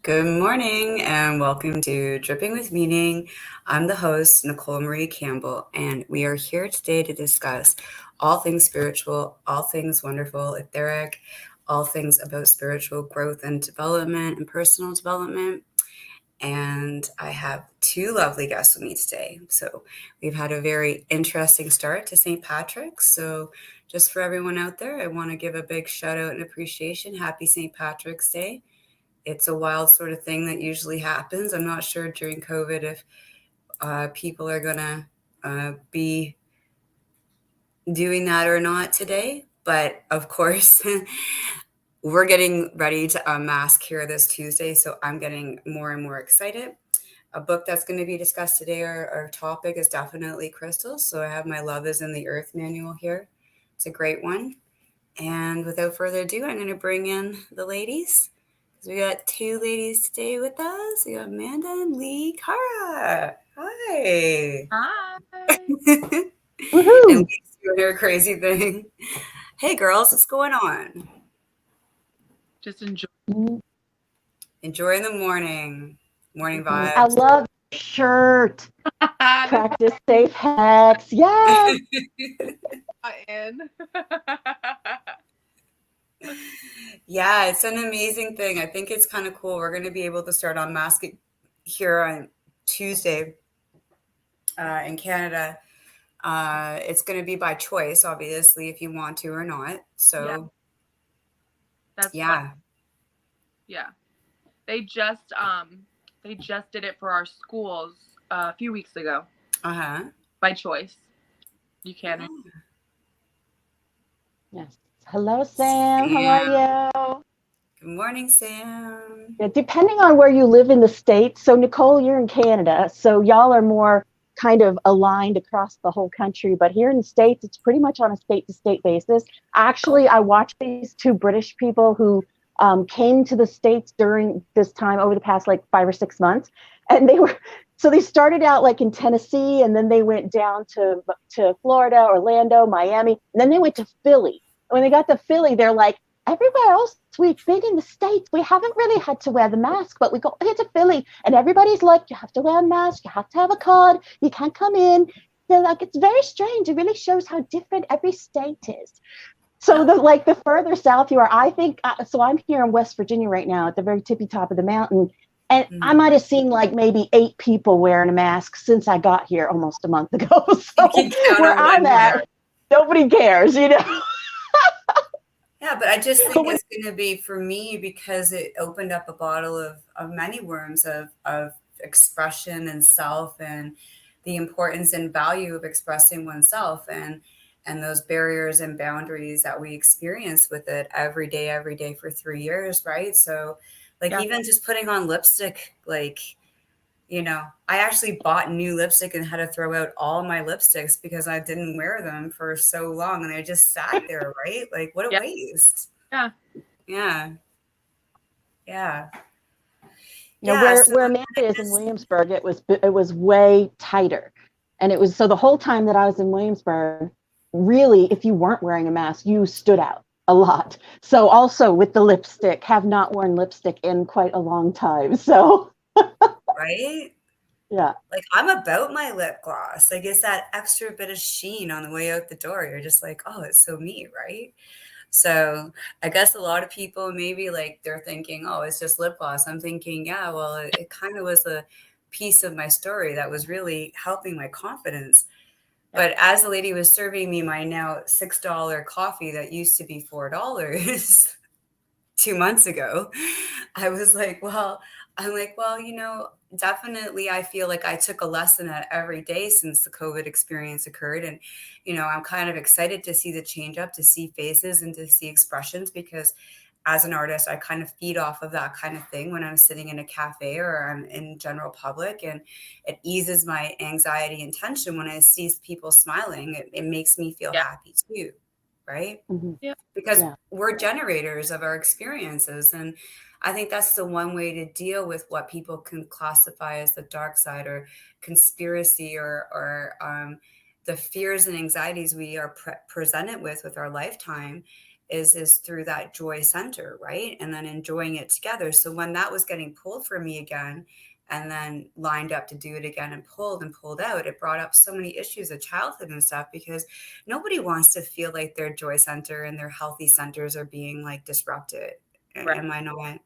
Good morning and welcome to Dripping with Meaning. I'm the host, Nicole Marie Campbell, and we are here today to discuss all things spiritual, all things wonderful, etheric, all things about spiritual growth and development and personal development. And I have two lovely guests with me today. So we've had a very interesting start to St. Patrick's. So just for everyone out there, I want to give a big shout out and appreciation. Happy St. Patrick's Day. It's a wild sort of thing that usually happens. I'm not sure during COVID if people are going to be doing that or not today. But of course, we're getting ready to unmask here this Tuesday. So I'm getting more and more excited. A book that's going to be discussed today, our topic is definitely crystals. So I have my Love is in the Earth manual here. It's a great one. And without further ado, I'm going to bring in the ladies. We got two ladies today with us. We got Amanda and Lee. Cara. Hi. Hi. And Woohoo! Lee's doing her crazy thing. Hey, girls, what's going on? Just enjoy. Enjoying the morning vibes. I love your shirt. Practice safe hacks. Yes. In. Yeah, it's an amazing thing. I think it's kind of cool. We're going to be able to start unmasking here on Tuesday in Canada. It's going to be by choice, obviously, if you want to or not. So, That's yeah. fun. Yeah. They just did it for our schools a few weeks ago. By choice. You can. Yes. Hello, Sam. How are you? Good morning, Sam. Yeah, depending on where you live in the States. So, Nicole, you're in Canada. So, y'all are more kind of aligned across the whole country. But here in the States, it's pretty much on a state-to-state basis. Actually, I watched these two British people who came to the States during this time over the past like 5 or 6 months. And they started out like in Tennessee, and then they went down to Florida, Orlando, Miami, and then they went to Philly. When they got to Philly, they're like, everywhere else we've been in the States, we haven't really had to wear the mask, but we got here to Philly and everybody's like, you have to wear a mask, you have to have a card, you can't come in. They're like, it's very strange. It really shows how different every state is. So the further south you are, I think, so I'm here in West Virginia right now at the very tippy top of the mountain. And I might have seen like maybe 8 people wearing a mask since I got here almost a month ago. So where I'm at, nobody cares, you know? Yeah, but I just think it's going to be for me because it opened up a bottle of many worms of expression and self and the importance and value of expressing oneself and those barriers and boundaries that we experience with it every day for 3 years, right? So even just putting on lipstick, I actually bought new lipstick and had to throw out all my lipsticks because I didn't wear them for so long and they just sat there, right? Like, what a waste. Yeah. Yeah. Yeah. You know, where Amanda is in Williamsburg, it was way tighter. And it was, so the whole time that I was in Williamsburg, really, if you weren't wearing a mask, you stood out a lot. So also with the lipstick, have not worn lipstick in quite a long time. So right? Yeah. Like, I'm about my lip gloss. Like, it's that extra bit of sheen on the way out the door. You're just like, oh, it's so me, right? So I guess a lot of people maybe like they're thinking, oh, it's just lip gloss. I'm thinking, yeah, well, it kind of was a piece of my story that was really helping my confidence. But as the lady was serving me my now $6 coffee that used to be $4 2 months ago, I was like, well, definitely I feel like I took a lesson at every day since the COVID experience occurred. And, I'm kind of excited to see the change up, to see faces and to see expressions, because as an artist, I kind of feed off of that kind of thing when I'm sitting in a cafe or I'm in general public, and it eases my anxiety and tension when I see people smiling. It makes me feel happy too. Right? Mm-hmm. Yeah. Because we're generators of our experiences. And I think that's the one way to deal with what people can classify as the dark side or conspiracy or the fears and anxieties we are presented with our lifetime, is through that joy center, right? And then enjoying it together. So when that was getting pulled for me again, and then lined up to do it again and pulled out, it brought up so many issues of childhood and stuff, because nobody wants to feel like their joy center and their healthy centers are being like disrupted. Right. Am I not,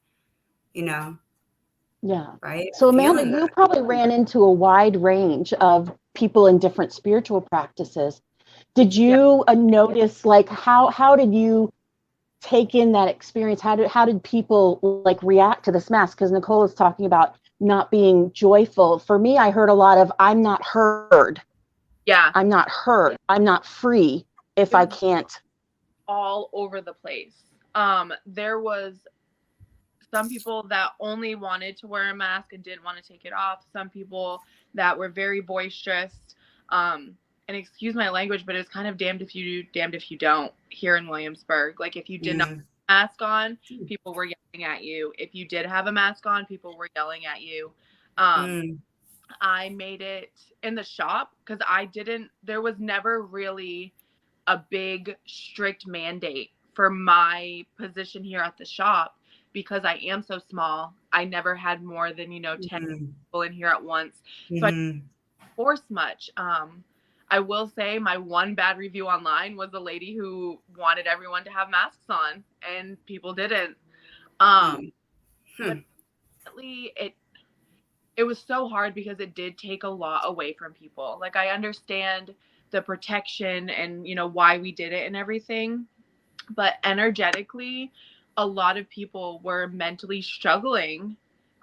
Yeah. right? So Amanda, Feeling you that. probably ran into a wide range of people in different spiritual practices. Did you notice, like, how did you take in that experience? How did people like react to this mask? Because Nicole is talking about not being joyful. For me, I heard a lot of "I'm not heard." Yeah. I'm not heard. I'm not free if I can't. All over the place. There was some people that only wanted to wear a mask and didn't want to take it off. Some people that were very boisterous. And excuse my language, but it's kind of damned if you do, damned if you don't here in Williamsburg. Like if you did not have a mask on, people were yelling at you. If you did have a mask on, people were yelling at you. I made it in the shop because there was never really a big strict mandate for my position here at the shop, because I am so small. I never had more than 10 people in here at once, so I didn't force much. I will say my one bad review online was a lady who wanted everyone to have masks on and people didn't. But definitely it was so hard because it did take a lot away from people. Like I understand the protection and why we did it and everything, but energetically a lot of people were mentally struggling,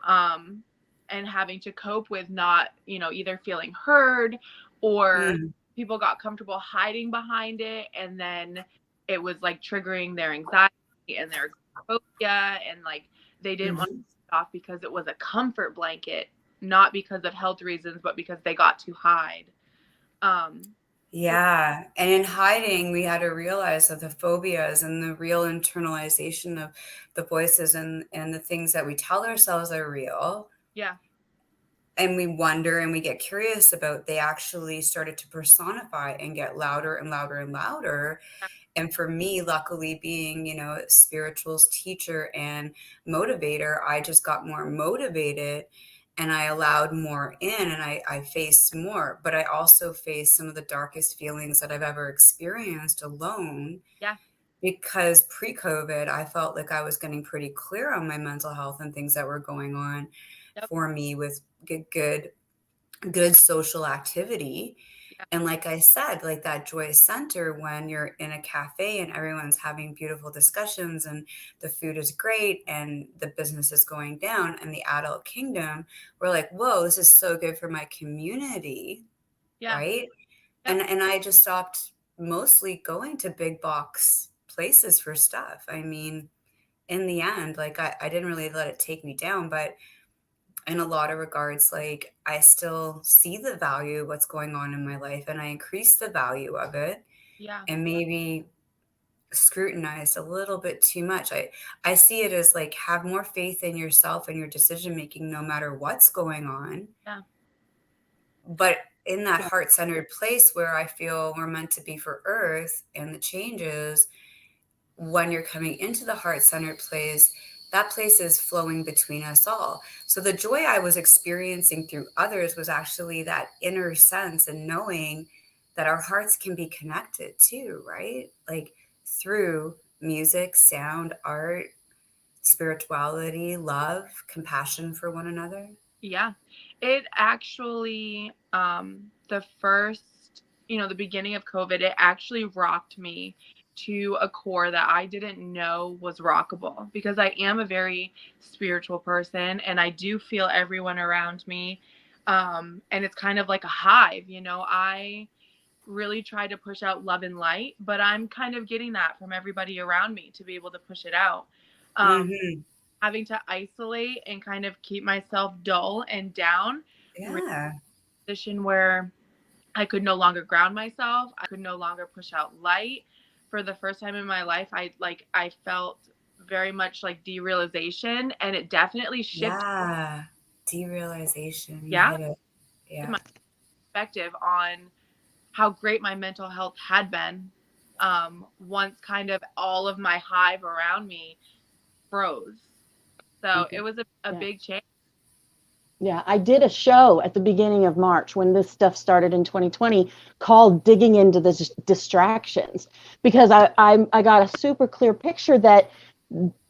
and having to cope with not either feeling heard, or people got comfortable hiding behind it, and then it was like triggering their anxiety and their phobia, and like they didn't want to take it off because it was a comfort blanket, not because of health reasons, but because they got to hide. Yeah. And in hiding, we had to realize that the phobias and the real internalization of the voices and the things that we tell ourselves are real. Yeah. And we wonder and we get curious about, they actually started to personify and get louder and louder and louder. And for me, luckily being, a spirituals teacher and motivator, I just got more motivated and I allowed more in, and I faced more. But I also faced some of the darkest feelings that I've ever experienced alone. Yeah. Because pre-COVID, I felt like I was getting pretty clear on my mental health and things that were going on for me with good social activity. And like I said, like that joy center, when you're in a cafe and everyone's having beautiful discussions and the food is great and the business is going down, and the adult kingdom, we're like, whoa, this is so good for my community. Right. And I just stopped mostly going to big box places for stuff. I mean, in the end, like I didn't really let it take me down, but in a lot of regards, like I still see the value of what's going on in my life, and I increase the value of it. And maybe scrutinized a little bit too much. I see it as like, have more faith in yourself and your decision making no matter what's going on. But in that heart-centered place where I feel we're meant to be for Earth, and the changes, when you're coming into the heart-centered place, that place is flowing between us all. So the joy I was experiencing through others was actually that inner sense and knowing that our hearts can be connected too, right? Like through music, sound, art, spirituality, love, compassion for one another. Yeah. It actually, the first, the beginning of COVID, it actually rocked me to a core that I didn't know was rockable, because I am a very spiritual person and I do feel everyone around me. And it's kind of like a hive, I really try to push out love and light, but I'm kind of getting that from everybody around me to be able to push it out. Having to isolate and kind of keep myself dull and down. Yeah. Position where I could no longer ground myself. I could no longer push out light. For the first time in my life, I felt very much like derealization, and it definitely shifted. Yeah. Derealization. Yeah. Hit it. Yeah. My perspective on how great my mental health had been once kind of all of my hive around me froze. So it was a big change. Yeah, I did a show at the beginning of March when this stuff started in 2020 called Digging into the Distractions, because I got a super clear picture that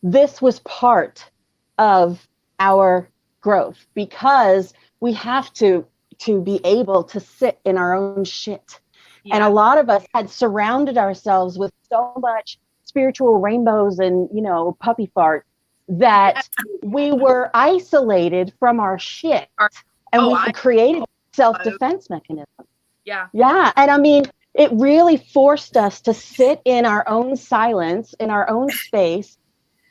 this was part of our growth, because we have to be able to sit in our own shit. Yeah. And a lot of us had surrounded ourselves with so much spiritual rainbows and, you know, puppy fart that we were isolated from our shit, and we had created self-defense mechanism. Yeah. Yeah. And I mean, it really forced us to sit in our own silence, in our own space,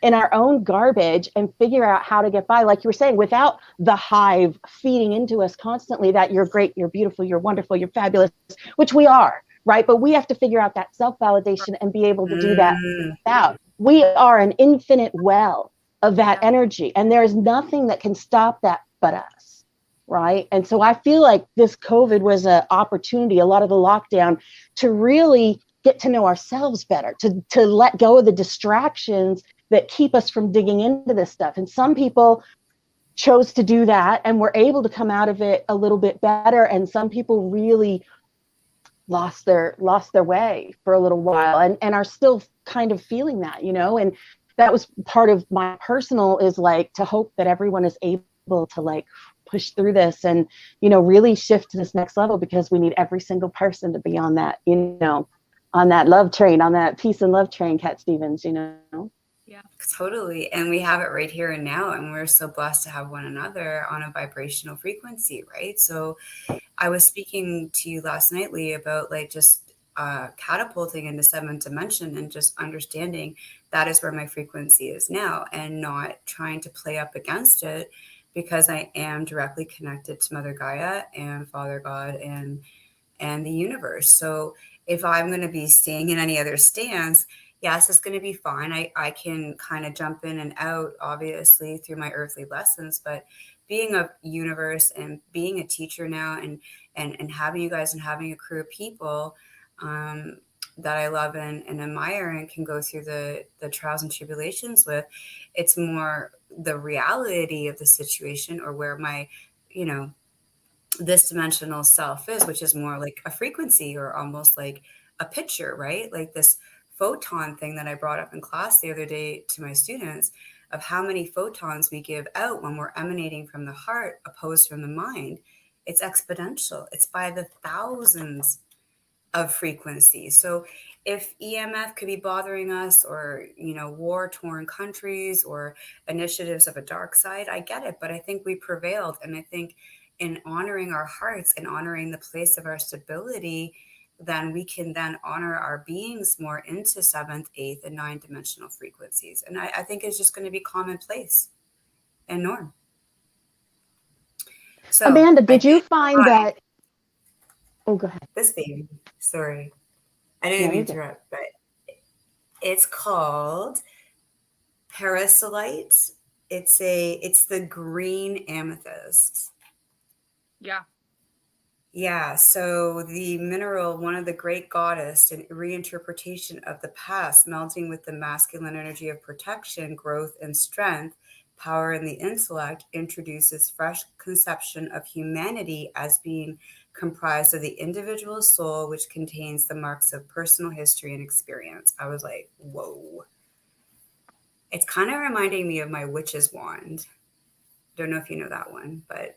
in our own garbage, and figure out how to get by, like you were saying, without the hive feeding into us constantly that you're great, you're beautiful, you're wonderful, you're fabulous, which we are, right? But we have to figure out that self-validation and be able to do that without. We are an infinite well of that energy, and there is nothing that can stop that but us, right? And so I feel like this COVID was an opportunity, a lot of the lockdown, to really get to know ourselves better, to let go of the distractions that keep us from digging into this stuff. And some people chose to do that and were able to come out of it a little bit better, and some people really lost their way for a little while, and are still kind of feeling that, you know. And that was part of my personal, is like to hope that everyone is able to like push through this and, you know, really shift to this next level, because we need every single person to be on that, you know, on that love train, on that peace and love train, Cat Stevens, you know. Yeah, totally. And we have it right here and now, and we're so blessed to have one another on a vibrational frequency, right? So I was speaking to you last night, Lee, about like just catapulting into seventh dimension and just understanding that is where my frequency is now, and not trying to play up against it, because I am directly connected to Mother Gaia and Father God and the universe. So if I'm going to be staying in any other stance, yes, it's going to be fine. I can kind of jump in and out, obviously, through my earthly lessons, but being a universe and being a teacher now, and having you guys and having a crew of people that I love and admire and can go through the trials and tribulations with, it's more the reality of the situation, or where my, you know, this dimensional self is, which is more like a frequency, or almost like a picture, right? Like this photon thing that I brought up in class the other day to my students, of how many photons we give out when we're emanating from the heart opposed from the mind. It's exponential. It's by the thousands of frequencies. So if EMF could be bothering us, or, you know, war-torn countries, or initiatives of a dark side, I get it. But I think we prevailed. And I think in honoring our hearts and honoring the place of our stability, then we can then honor our beings more into seventh, eighth, and ninth dimensional frequencies. And I think it's just going to be commonplace and norm. So Amanda, did you find that? Oh, go ahead. This baby, sorry, I didn't mean to interrupt, but it's called Parasolite. It's the green amethyst. Yeah. Yeah, so the mineral, one of the great goddess and reinterpretation of the past, melding with the masculine energy of protection, growth, and strength, power in the intellect, introduces fresh conception of humanity as being comprised of the individual soul, which contains the marks of personal history and experience. I was like, whoa. It's kind of reminding me of my witch's wand. Don't know if you know that one, but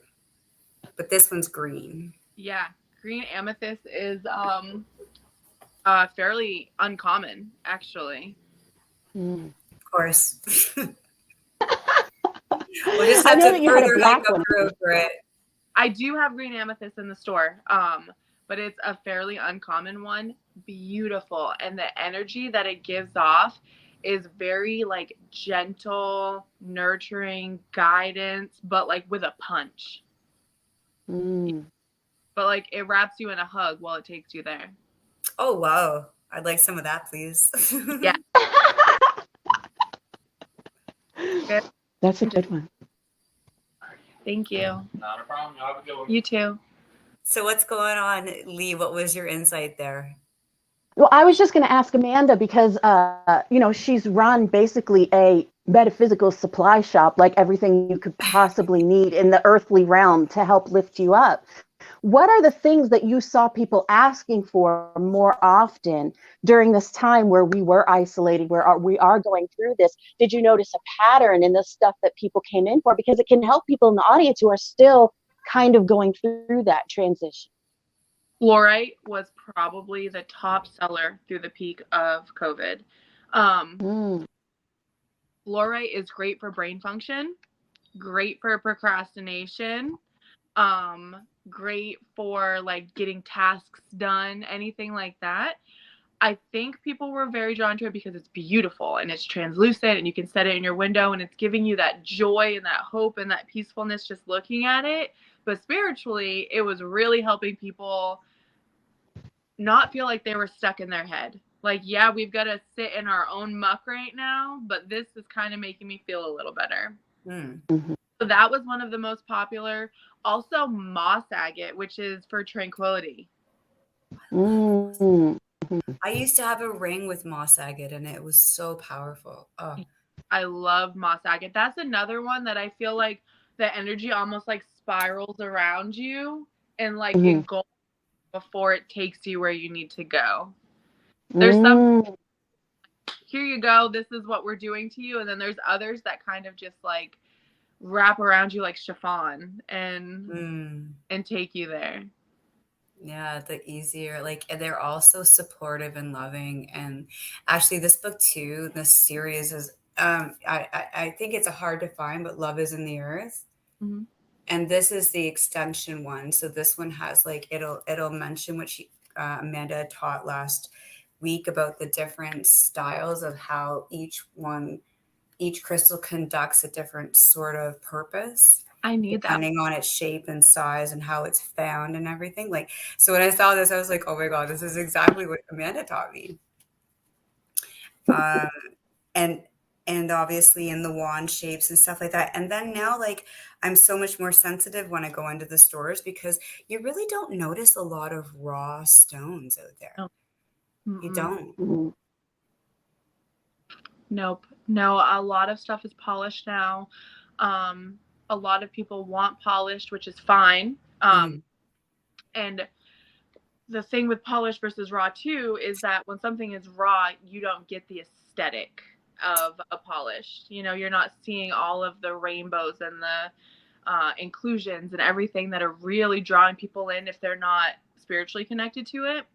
this one's green. Yeah, green amethyst is fairly uncommon, actually. Of course. We'll just have to further look up for it. I do have green amethyst in the store, but it's a fairly uncommon one. Beautiful, and the energy that it gives off is very like gentle, nurturing guidance, but like with a punch. But like it wraps you in a hug while it takes you there. Oh wow, I'd like some of that, please. Yeah. That's a good one. Thank you. Not a problem. I'll have a good one. You too. So what's going on, Lee? What was your insight there? Well, I was just going to ask Amanda because, she's run basically a metaphysical supply shop, like everything you could possibly need in the earthly realm to help lift you up. What are the things that you saw people asking for more often during this time where we were isolated, where we are going through this? Did you notice a pattern in the stuff that people came in for? Because it can help people in the audience who are still kind of going through that transition. Fluorite was probably the top seller through the peak of COVID. Fluorite is great for brain function, great for procrastination, great for like getting tasks done, anything like that. I think people were very drawn to it because it's beautiful and it's translucent and you can set it in your window and it's giving you that joy and that hope and that peacefulness just looking at it. But spiritually, it was really helping people not feel like they were stuck in their head. Like, yeah, we've got to sit in our own muck right now, but this is kind of making me feel a little better. Mm-hmm. So that was one of the most popular. Also, moss agate, which is for tranquility. Mm-hmm. I used to have a ring with moss agate, and it was so powerful. Oh. I love moss agate. That's another one that I feel like the energy almost like spirals around you and like engulfs before it takes you where you need to go. There's some, here you go, this is what we're doing to you. And then there's others that kind of just like wrap around you like chiffon and take you there. Yeah, the easier, like, and they're also supportive and loving. And actually this book too, this series is, I think it's a hard to find, but Love is in the Earth. Mm-hmm. And this is the extension one. So this one has like, it'll mention what Amanda taught last week about the different styles of how each crystal conducts a different sort of purpose. I need depending that. on its shape and size and how it's found and everything. Like, so when I saw this, I was like, oh my God, this is exactly what Amanda taught me. And obviously in the wand shapes and stuff like that. And then now, like, I'm so much more sensitive when I go into the stores because you really don't notice a lot of raw stones out there. No. You don't. Nope. No, a lot of stuff is polished now. A lot of people want polished, which is fine. And the thing with polished versus raw too is that when something is raw, you don't get the aesthetic of a polished. You know, you're not seeing all of the rainbows and the inclusions and everything that are really drawing people in if they're not spiritually connected to it.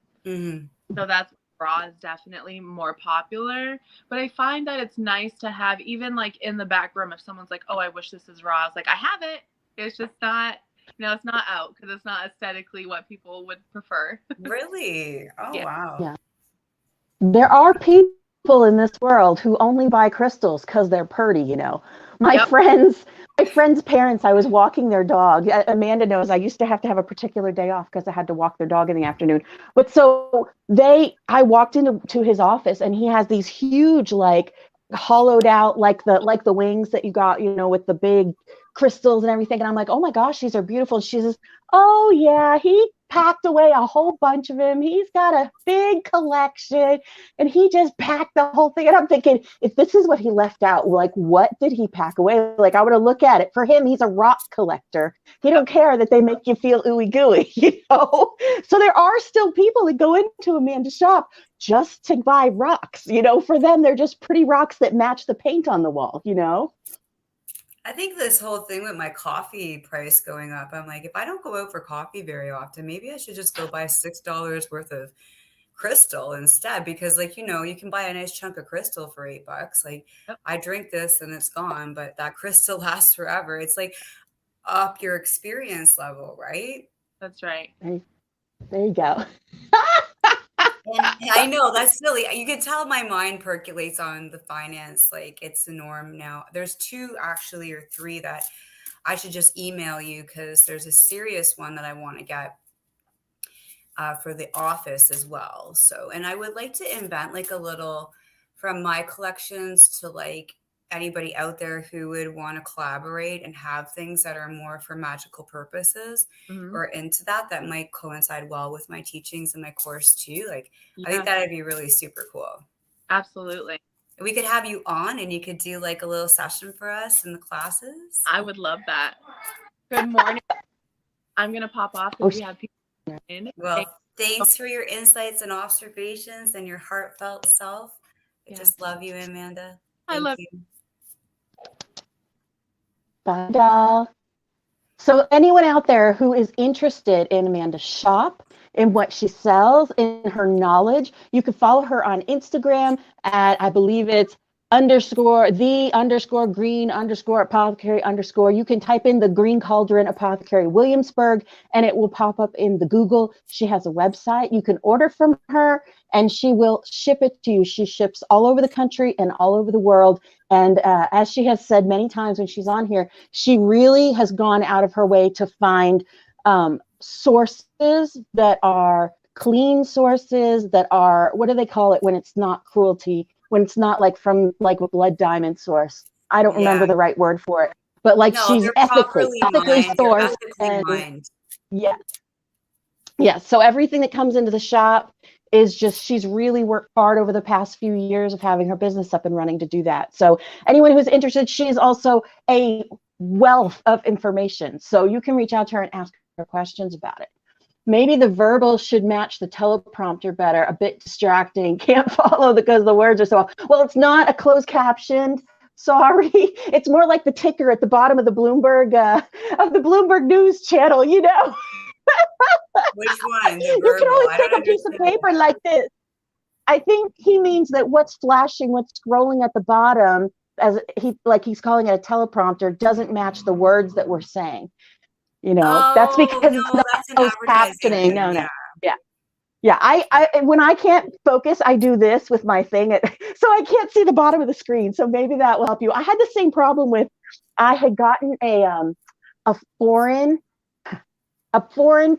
So that's raw is definitely more popular, but I find that it's nice to have, even like in the back room, if someone's like, oh, I wish this is raw, I was like, I have it. It's just not, it's not out because it's not aesthetically what people would prefer. Really? Oh, yeah. Wow. Yeah. There are people in this world who only buy crystals because they're pretty, My friends' parents, I was walking their dog. Amanda knows I used to have a particular day off because I had to walk their dog in the afternoon. But so I walked into his office and he has these huge, like, hollowed out, like the wings that you got, with the big crystals and everything. And I'm like, oh my gosh, these are beautiful. And she says, oh yeah, he packed away a whole bunch of them. He's got a big collection and he just packed the whole thing. And I'm thinking, if this is what he left out, like, what did he pack away? Like, I want to look at it. For him, he's a rock collector. He don't care that they make you feel ooey gooey, So there are still people that go into Amanda's shop just to buy rocks. For them, they're just pretty rocks that match the paint on the wall, I think this whole thing with my coffee price going up, I'm like, if I don't go out for coffee very often, maybe I should just go buy $6 worth of crystal instead, because like, you can buy a nice chunk of crystal for $8. Like, I drink this and it's gone, but that crystal lasts forever. It's like up your experience level, right? That's right. There you go. And I know that's silly. You can tell my mind percolates on the finance. Like, it's the norm now. There's 2 actually, or 3 that I should just email you because there's a serious one that I want to get for the office as well. So, and I would like to invent like a little, from my collections to like anybody out there who would want to collaborate and have things that are more for magical purposes or into that might coincide well with my teachings and my course too. Like, I think that'd be really super cool. Absolutely. We could have you on and you could do like a little session for us in the classes. I would love that. Good morning. I'm going to pop off because we have people in. Well, thanks for your insights and observations and your heartfelt self. I just love you, Amanda. I love you. Bye, doll. So anyone out there who is interested in Amanda's shop, in what she sells, in her knowledge, you can follow her on Instagram at, I believe it's _the_green_apothecary_. You can type in the Green Cauldron Apothecary Williamsburg and it will pop up in the Google. She has a website. You can order from her and she will ship it to you. She ships all over the country and all over the world. And as she has said many times when she's on here, she really has gone out of her way to find sources that are clean sources, that are, what do they call it when it's not cruelty? When it's not like from like a blood diamond source. I don't remember the right word for it, but like she's ethically sourced. And yeah. So everything that comes into the shop is just, she's really worked hard over the past few years of having her business up and running to do that. So anyone who's interested, she's also a wealth of information. So you can reach out to her and ask her questions about it. Maybe the verbal should match the teleprompter better. A bit distracting. Can't follow because the words are so well. It's not a closed captioned. Sorry, it's more like the ticker at the bottom of the Bloomberg News channel. You know. Which one? The you can only take a piece of paper like this. I think he means that what's flashing, what's scrolling at the bottom, as he's calling it a teleprompter, doesn't match the words that we're saying. You know, that's because it's not closed captioning. No. Yeah. I when I can't focus, I do this with my thing, so I can't see the bottom of the screen. So maybe that will help you. I had the same problem with, I had gotten a foreign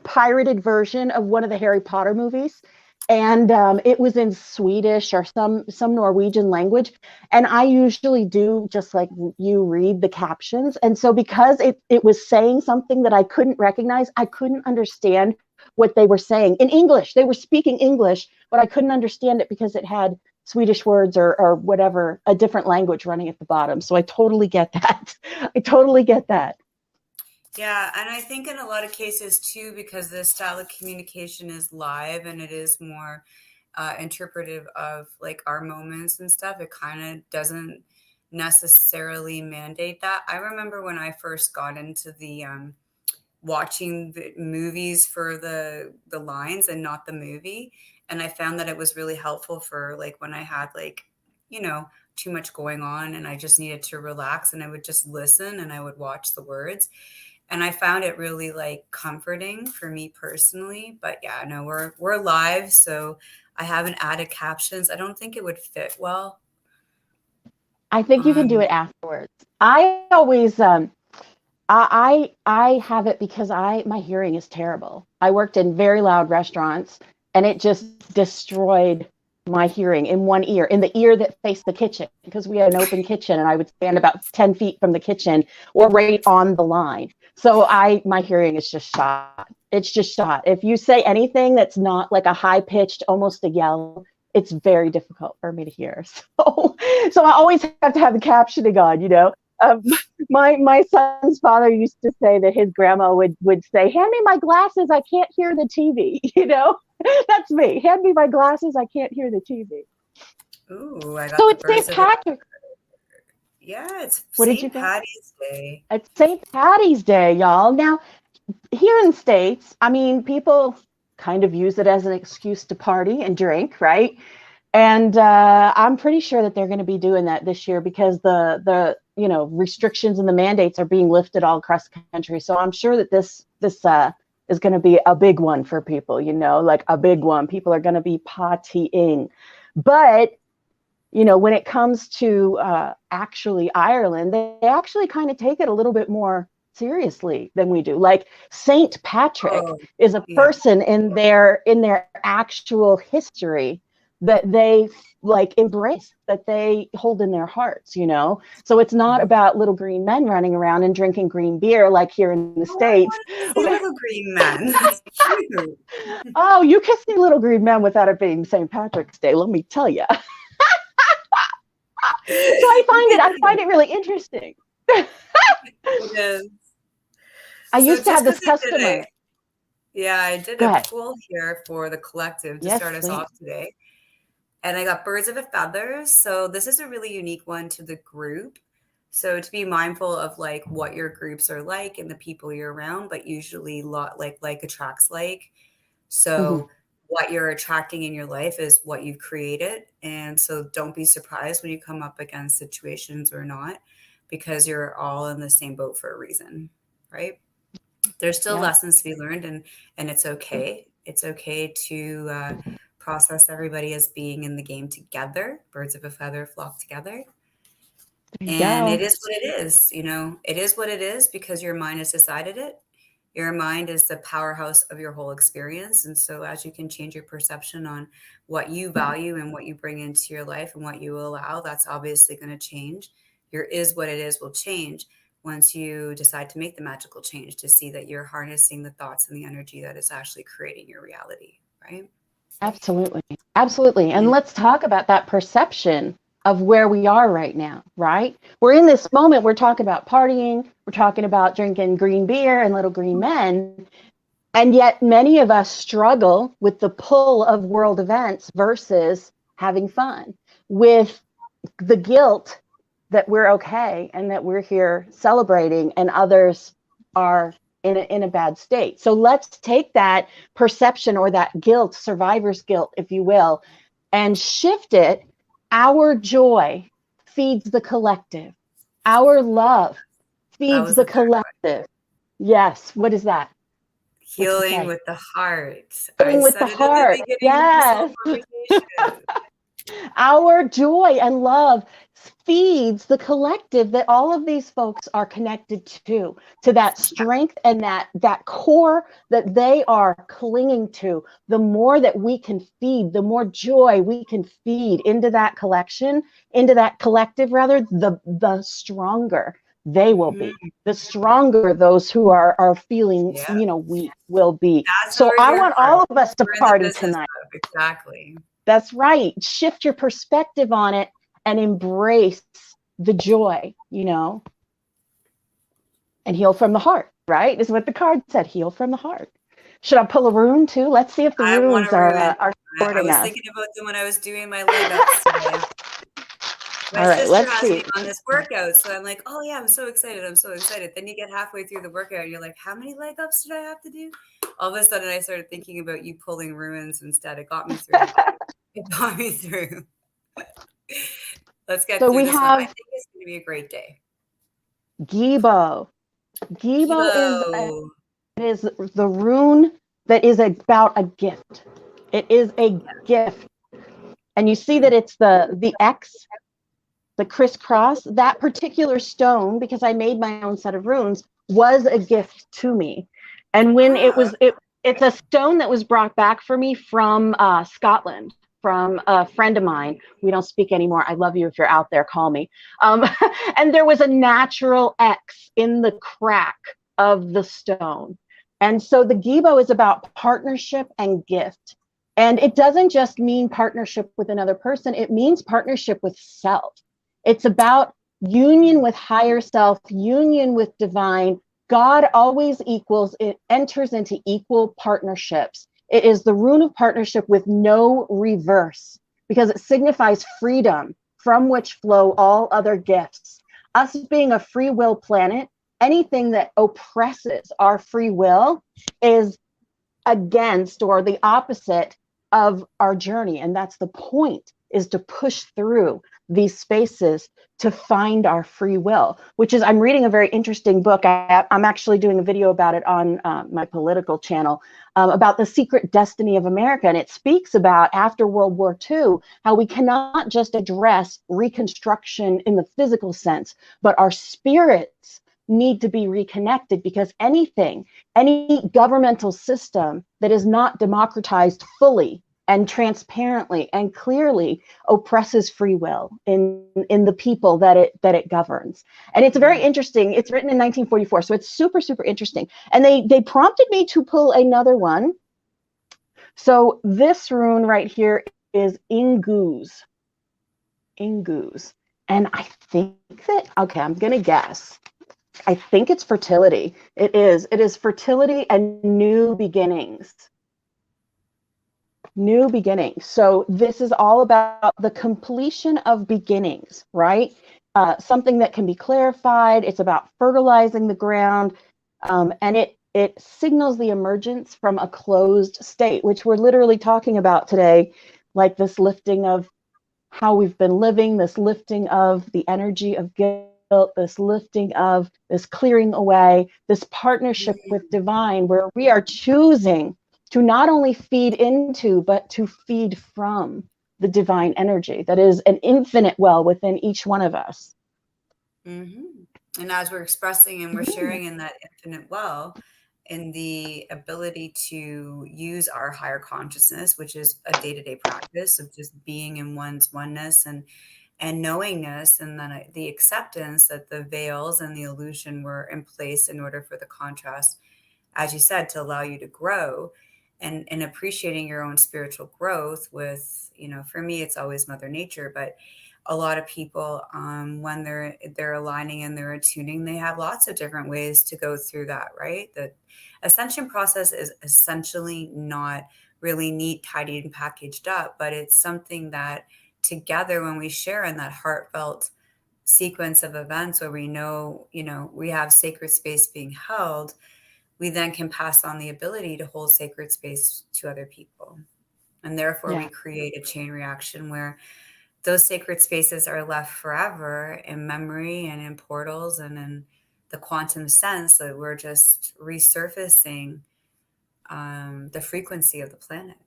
pirated version of one of the Harry Potter movies. And it was in Swedish or some Norwegian language. And I usually do just like you, read the captions. And so because it was saying something that I couldn't recognize, I couldn't understand what they were saying in English. They were speaking English, but I couldn't understand it because it had Swedish words or whatever, a different language running at the bottom. So I totally get that. Yeah, and I think in a lot of cases too, because the style of communication is live and it is more interpretive of like our moments and stuff, it kind of doesn't necessarily mandate that. I remember when I first got into the watching the movies for the lines and not the movie, and I found that it was really helpful for like when I had like, you know, too much going on and I just needed to relax, and I would just listen and I would watch the words. And I found it really like comforting for me personally. But yeah, no, we're live, so I haven't added captions. I don't think it would fit well. I think you can do it afterwards. I always I have it because my hearing is terrible. I worked in very loud restaurants and it just destroyed my hearing in one ear, in the ear that faced the kitchen, because we had an open kitchen and I would stand about 10 feet from the kitchen or right on the line. So my hearing is just shot. It's just shot. If you say anything that's not like a high pitched, almost a yell, it's very difficult for me to hear. So I always have to have the captioning on, you know. My son's father used to say that his grandma would say, "Hand me my glasses, I can't hear the TV." You know, that's me. Hand me my glasses, I can't hear the TV. Ooh, I got so it's St. Patrick. Yeah, it's St. Patty's Day. It's St. Patty's Day, y'all. Now, here in the States, I mean, people kind of use it as an excuse to party and drink, right? And I'm pretty sure that they're going to be doing that this year because the restrictions and the mandates are being lifted all across the country. So I'm sure that this is going to be a big one for people, you know, like a big one. People are going to be partying. But, you know, when it comes to actually Ireland, they actually kind of take it a little bit more seriously than we do. Like Saint Patrick is a person in their actual history that they like embrace, that they hold in their hearts, you know? So it's not about little green men running around and drinking green beer like here in the Oh, I States. want to see little green men. That's cute. Oh, you can see little green men without it being St. Patrick's Day, let me tell you. So I find it really interesting. It is. I So used to just have this because I did customer. I did Go a ahead. poll here for the collective to Yes, start us please. off today. And I got birds of a feather. So this is a really unique one to the group. So to be mindful of like what your groups are like and the people you're around, but usually like attracts like. So what you're attracting in your life is what you've created. And so don't be surprised when you come up against situations or not, because you're all in the same boat for a reason, right? There's still Yeah. lessons to be learned, and it's okay. It's okay to process everybody as being in the game together. Birds of a feather flock together. There you And it go. is what it is, you know. It is what it is because your mind has decided it. Your mind is the powerhouse of your whole experience. And so as you can change your perception on what you value and what you bring into your life and what you allow, that's obviously going to change. Your is what it is will change once you decide to make the magical change, to see that you're harnessing the thoughts and the energy that is actually creating your reality, right? Absolutely. Absolutely. And let's talk about that perception of where we are right now, right? We're in this moment, we're talking about partying, we're talking about drinking green beer and little green men. And yet many of us struggle with the pull of world events versus having fun, with the guilt that we're okay and that we're here celebrating and others are in a bad state. So let's take that perception or that guilt, survivor's guilt, if you will, and shift it. Our joy feeds the collective. Our love That feeds was the the third one. collective. Yes. What is that? What'd you Healing say? with the heart. I Healing with the said it in the heart. beginning of this whole Yes. conversation. Our joy and love feeds the collective that all of these folks are connected to that strength and that core that they are clinging to. The more that we can feed, the more joy we can feed into that collection, into that collective rather, the stronger they will be. The stronger those who are feeling, Yeah. weak will be. That's what So we're I here want for. all of us to We're in the party business tonight. of exactly. That's right. Shift your perspective on it and embrace the joy, and heal from the heart, right? Is what the card said, heal from the heart. Should I pull a rune too? Let's see if the I want runes to ruin. are I supporting was us. thinking about them when I was doing my leg ups today. My All right, sister let's has see. me on this workout, so I'm like, oh yeah, I'm so excited. I'm so excited. Then you get halfway through the workout and you're like, how many leg ups did I have to do? All of a sudden I started thinking about you pulling ruins instead. It got me through. It got me through. Let's get So through we this one. I have think it's going to be a great day. Gibo. Gibo Kibo. is the rune that is about a gift. It is a gift. And you see that it's the X, the crisscross. That particular stone, because I made my own set of runes, was a gift to me. And when it's a stone that was brought back for me from Scotland, from a friend of mine. We don't speak anymore. I love you. If you're out there, call me. And there was a natural X in the crack of the stone. And so the Gibo is about partnership and gift. And it doesn't just mean partnership with another person. It means partnership with self. It's about union with higher self, union with divine. God always it enters into equal partnerships. It is the rune of partnership with no reverse because it signifies freedom from which flow all other gifts. Us being a free will planet, anything that oppresses our free will is against or the opposite of our journey. And that's the point, is to push through these spaces to find our free will, which is, I'm reading a very interesting book. I'm actually doing a video about it on my political channel about the secret destiny of America. And it speaks about after World War II, how we cannot just address reconstruction in the physical sense, but our spirits need to be reconnected, because any governmental system that is not democratized fully and transparently and clearly oppresses free will in the people that it governs. And it's very interesting. It's written in 1944, so it's super, super interesting. And they prompted me to pull another one. So this rune right here is Inguz. Inguz. And I think that, okay, I'm going to guess. I think it's fertility. It is. It is fertility and new beginnings. New beginnings. So this is all about the completion of beginnings, right? Something that can be clarified. It's about fertilizing the ground, and it signals the emergence from a closed state, which we're literally talking about today, like this lifting of how we've been living, this lifting of the energy of guilt, this lifting of this clearing away, this partnership with divine, where we are choosing to not only feed into, but to feed from the divine energy that is an infinite well within each one of us. Mm-hmm. And as we're expressing and we're sharing in that infinite well, in the ability to use our higher consciousness, which is a day-to-day practice of just being in one's oneness and knowingness, and then the acceptance that the veils and the illusion were in place in order for the contrast, as you said, to allow you to grow, and appreciating your own spiritual growth with, for me, it's always Mother Nature, but a lot of people, when they're aligning and they're attuning, they have lots of different ways to go through that, right? The ascension process is essentially not really neat, tidied, and packaged up, but it's something that together, when we share in that heartfelt sequence of events where we know, we have sacred space being held, we then can pass on the ability to hold sacred space to other people. And therefore we create a chain reaction where those sacred spaces are left forever in memory and in portals and in the quantum sense that we're just resurfacing the frequency of the planet.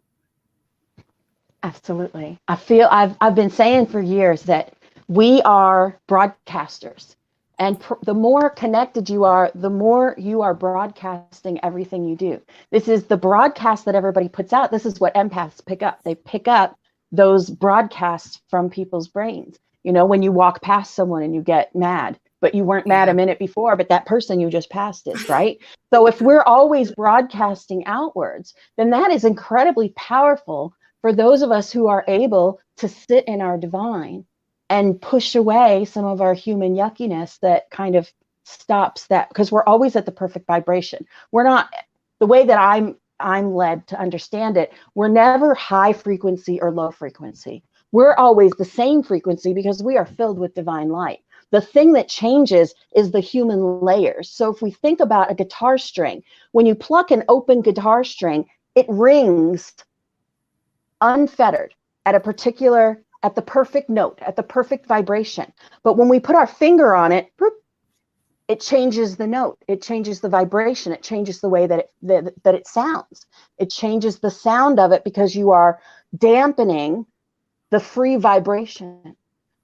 Absolutely. I feel I've been saying for years that we are broadcasters. And the more connected you are, the more you are broadcasting everything you do. This is the broadcast that everybody puts out. This is what empaths pick up. They pick up those broadcasts from people's brains. When you walk past someone and you get mad, but you weren't mad a minute before, but that person you just passed is, right? So if we're always broadcasting outwards, then that is incredibly powerful for those of us who are able to sit in our divine and push away some of our human yuckiness that kind of stops that, because we're always at the perfect vibration. We're not, the way that I'm led to understand it, we're never high frequency or low frequency. We're always the same frequency because we are filled with divine light. The thing that changes is the human layers. So if we think about a guitar string, when you pluck an open guitar string, it rings unfettered at the perfect note, at the perfect vibration. But when we put our finger on it, it changes the note, it changes the vibration, it changes the way that it sounds. It changes the sound of it because you are dampening the free vibration.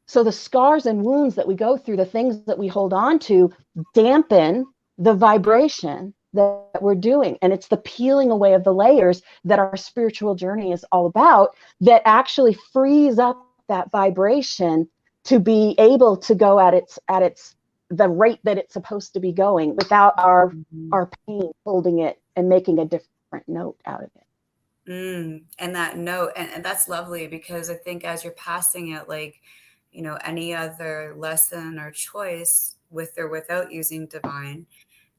So the scars and wounds that we go through, the things that we hold on to, dampen the vibration that we're doing. And it's the peeling away of the layers that our spiritual journey is all about, that actually frees up that vibration to be able to go at its the rate that it's supposed to be going, without our pain holding it and making a different note out of it. And that note, and that's lovely, because I think as you're passing it, like, any other lesson or choice, with or without using divine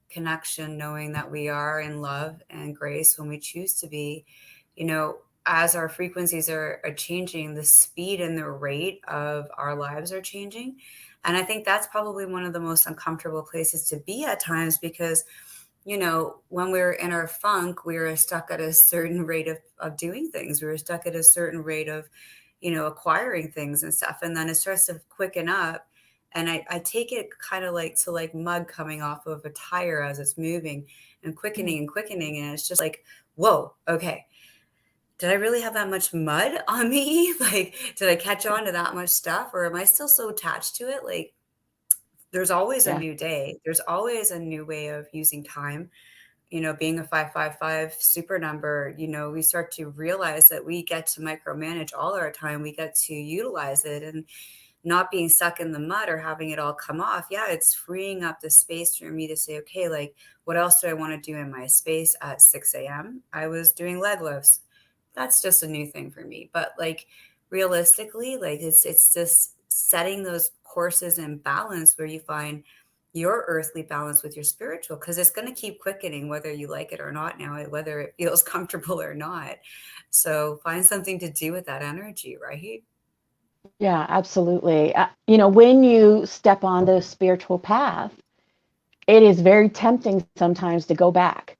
connection, knowing that we are in love and grace when we choose to be, as our frequencies are changing, the speed and the rate of our lives are changing. And I think that's probably one of the most uncomfortable places to be at times, because when we were in our funk, we were stuck at a certain rate of doing things. We were stuck at a certain rate of, acquiring things and stuff. And then it starts to quicken up. And I take it kind of like mud coming off of a tire as it's moving and quickening and quickening. And it's just like, whoa, okay. Did I really have that much mud on me? Like, did I catch on to that much stuff? Or am I still so attached to it? Like, there's always a new day. There's always a new way of using time. being a 555 super number, we start to realize that we get to micromanage all our time. We get to utilize it, and not being stuck in the mud or having it all come off. Yeah, it's freeing up the space for me to say, okay, like, what else do I want to do in my space at 6 a.m.? I was doing leg lifts. That's just a new thing for me. But like, realistically, like, it's just setting those courses in balance where you find your earthly balance with your spiritual, because it's going to keep quickening whether you like it or not now, whether it feels comfortable or not. So find something to do with that energy, right? Yeah, absolutely. When you step on the spiritual path, it is very tempting sometimes to go back.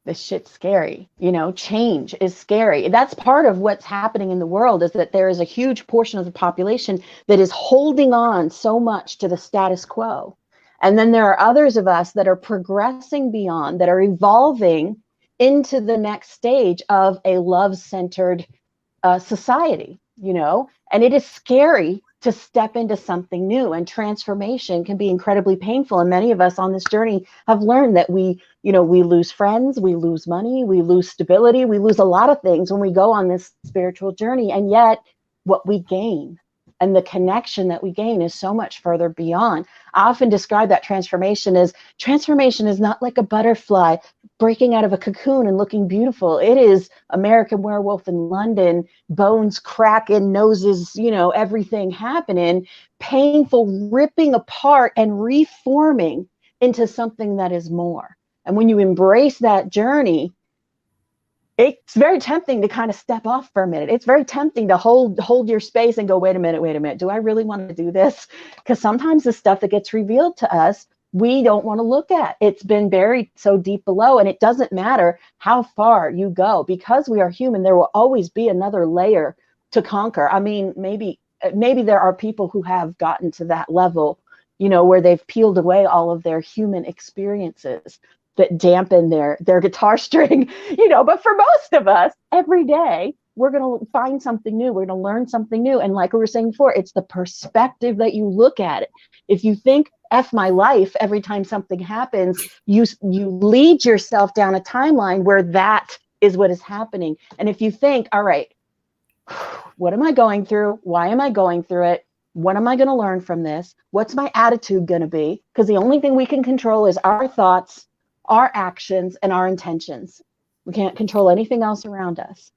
This shit's scary. Change is scary. That's part of what's happening in the world, is that there is a huge portion of the population that is holding on so much to the status quo. And then there are others of us that are progressing beyond, that are evolving into the next stage of a love-centered society, and it is scary to step into something new, and transformation can be incredibly painful. And many of us on this journey have learned that we lose friends, we lose money, we lose stability, we lose a lot of things when we go on this spiritual journey. And yet what we gain and the connection that we gain is so much further beyond. I often describe that transformation is not like a butterfly breaking out of a cocoon and looking beautiful. It is American Werewolf in London, bones cracking, noses, everything happening, painful, ripping apart and reforming into something that is more. And when you embrace that journey, it's very tempting to kind of step off for a minute. It's very tempting to hold your space and go, wait a minute. Do I really want to do this? Because sometimes the stuff that gets revealed to us, we don't want to look at. It's been buried so deep below, and it doesn't matter how far you go, because we are human. There will always be another layer to conquer. I mean, maybe there are people who have gotten to that level, where they've peeled away all of their human experiences that dampen their guitar string, but for most of us, every day, we're going to find something new. We're going to learn something new. And like we were saying before, it's the perspective that you look at it. If you think, F my life, every time something happens, you lead yourself down a timeline where that is what is happening. And if you think, all right, what am I going through? Why am I going through it? What am I going to learn from this? What's my attitude going to be? Because the only thing we can control is our thoughts, our actions, and our intentions. We can't control anything else around us.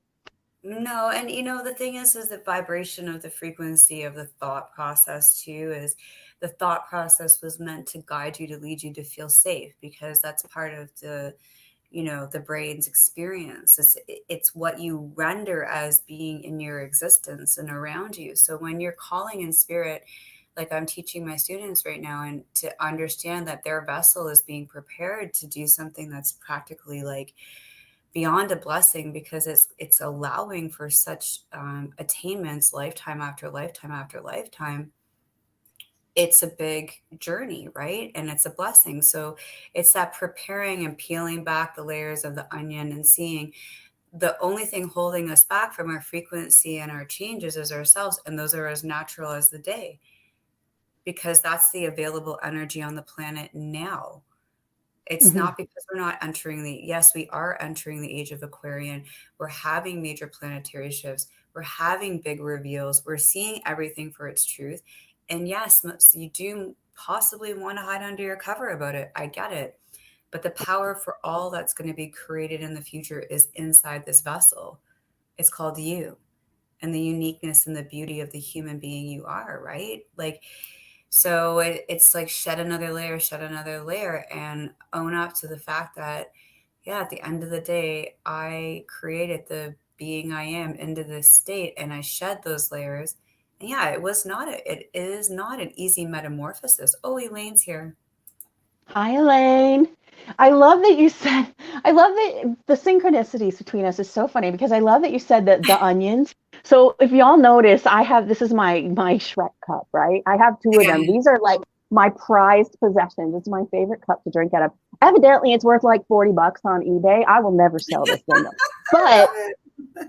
No, and the thing is the vibration of the frequency of the thought process too is the thought process was meant to guide you, to lead you to feel safe, because that's part of the the brain's experience. It's what you render as being in your existence and around you. So when you're calling in spirit, like I'm teaching my students right now, and to understand that their vessel is being prepared to do something that's practically like beyond a blessing, because it's allowing for such attainments lifetime after lifetime after lifetime. It's a big journey, right? And it's a blessing. So it's that preparing and peeling back the layers of the onion and seeing the only thing holding us back from our frequency and our changes is ourselves. And those are as natural as the day, because that's the available energy on the planet now. It's not because we're not entering yes, we are entering the age of Aquarian. We're having major planetary shifts. We're having big reveals. We're seeing everything for its truth. And yes, you do possibly want to hide under your cover about it. I get it. But the power for all that's going to be created in the future is inside this vessel. It's called you, and the uniqueness and the beauty of the human being you are, right? Like, so it's like shed another layer, and own up to the fact that, yeah, at the end of the day, I created the being I am into this state, and I shed those layers. And yeah, it is not an easy metamorphosis. Oh, Elaine's here. Hi, Elaine. I love that the synchronicities between us is so funny, because I love that you said that the onions. So if y'all notice, this is my Shrek cup, right? I have two of them. These are like my prized possessions. It's my favorite cup to drink out of. Evidently, it's worth like $40 on eBay. I will never sell this thing. But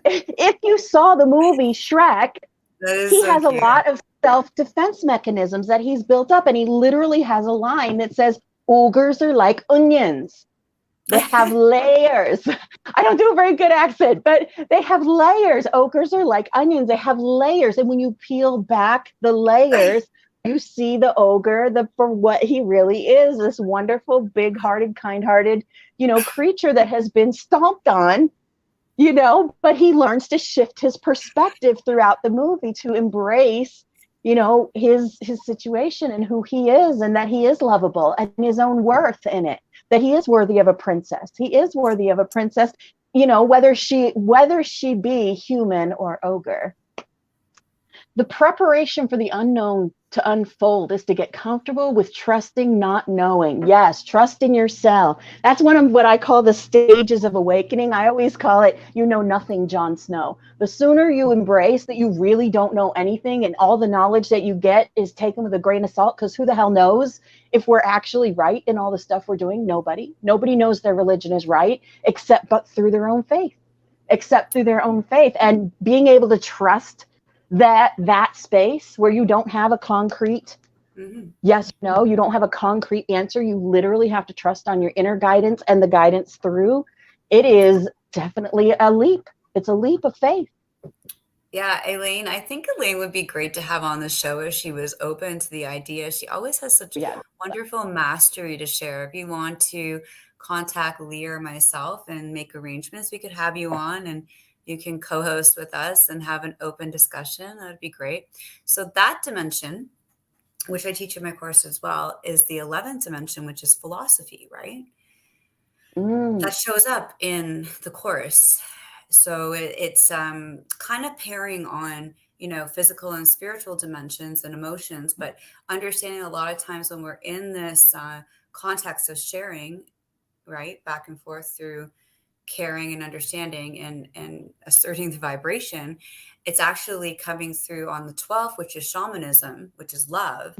if you saw the movie Shrek, he has a lot of self-defense mechanisms that he's built up, and he literally has a line that says, ogres are like onions. They have layers. I don't do a very good accent, but they have layers. Ogres are like onions. They have layers. And when you peel back the layers, you see the ogre for what he really is, this wonderful, big-hearted, kind-hearted, creature that has been stomped on, but he learns to shift his perspective throughout the movie to embrace, his situation and who he is, and that he is lovable and his own worth in it, that he is worthy of a princess. He is worthy of a princess, whether she be human or ogre. The preparation for the unknown to unfold is to get comfortable with trusting not knowing. Yes, trust in yourself. That's one of what I call the stages of awakening. I always call it, nothing, Jon Snow. The sooner you embrace that you really don't know anything and all the knowledge that you get is taken with a grain of salt, because who the hell knows if we're actually right in all the stuff we're doing? Nobody knows their religion is right but through their own faith, and being able to trust that space where you don't have a concrete yes, no, you don't have a concrete answer. You literally have to trust on your inner guidance and the guidance through. It is definitely a leap. It's a leap of faith. Yeah, Elaine, I think Elaine would be great to have on the show if she was open to the idea. She always has such wonderful mastery to share. If you want to contact Lee or myself and make arrangements, we could have you on and you can co-host with us and have an open discussion. That would be great. So that dimension, which I teach in my course as well, is the 11th dimension, which is philosophy, right? That shows up in the course. So it's kind of pairing on, physical and spiritual dimensions and emotions, but understanding a lot of times when we're in this context of sharing, right, back and forth through caring and understanding and asserting the vibration, it's actually coming through on the 12th, which is shamanism, which is love,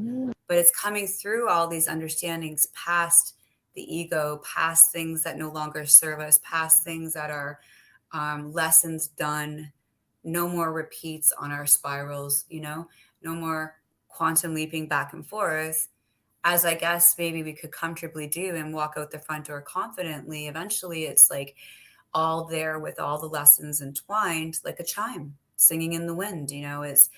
but it's coming through all these understandings past the ego, past things that no longer serve us, past things that are lessons done, no more repeats on our spirals, no more quantum leaping back and forth, as I guess maybe we could comfortably do and walk out the front door confidently. Eventually it's like all there with all the lessons entwined, like a chime singing in the wind. It's